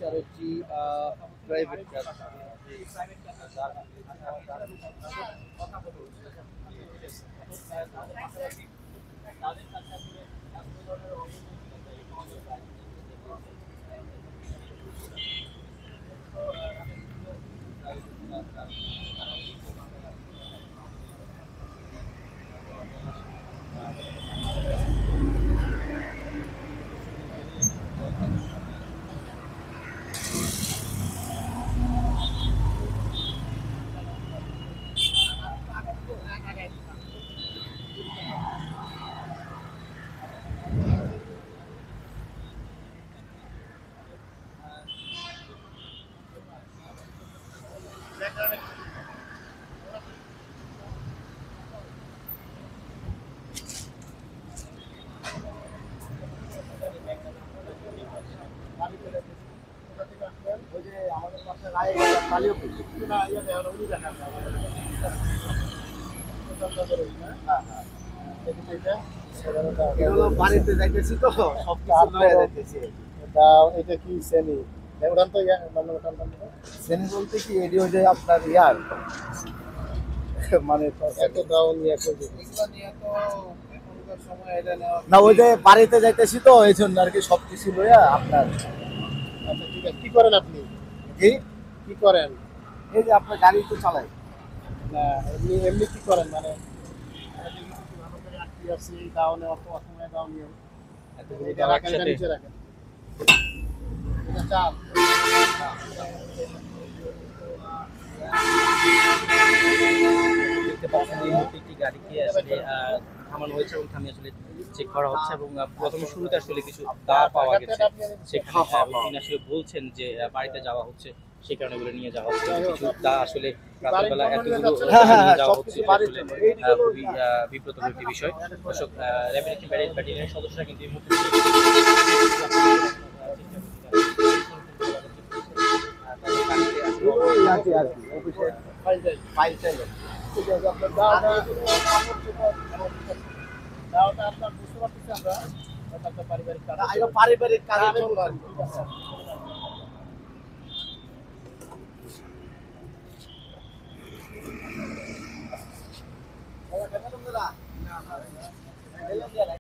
আপনার হচ্ছে private car. ওই যে আমাদের পাশে রায়গঞ্জ কালীয় পুজো না ইয়ে উনি দেখান হ্যাঁ হ্যাঁ এটা হলো বাড়িতে যাইতেছি তো সব কিছু লয়ে যাইতেছি। এটা এটা কি শ্রেণী ওটান তো মানে ওটান শ্রেণী বলতে কি এটি ওই যে আপনার ইয়ার মানে এত ডাউন ইয়ে করবে এগুলো নিয়ে তো এখনকার সময় এটা না ওই যে বাড়িতে যাইতেছি তো এই জন্য আর কি সবকিছু লইয়া আপনার। আচ্ছা ঠিক আছে কি করেন আপনি? কি কি করেন? এই যে আপনার গাড়ি তো চালাই না এমনি এমনি কি করেন মানে ভালো করে আটকে আছে ডাউনে অসময়ে ডাউন নিয়ে এটা রাখেন নিচে রাখেন এটা চাল দেখতে পাচ্ছেন এই মুহূর্তে একটি গাড়িকে আসলে থামানো হয়েছে এবং থামিয়ে আসলে চেক করা হচ্ছে এবং প্রথমে শুরুতে আসলে কিছু দা পাওয়া গেছে সেখানে এবং তিনি আসলে বলছেন যে বাড়িতে যাওয়া হচ্ছে সে কারণে এগুলো নিয়ে যাওয়া হচ্ছে কিছু দা আসলে রাতের বেলা এতগুলো নিয়ে যাওয়া হচ্ছে আসলে খুবই বিব্রতকর একটি বিষয়। দর্শক র্যাপিড অ্যাকশন ব্যাটালিয়নের সদস্যরা কিন্তু এই মুহূর্তে পারিবারিক কাজ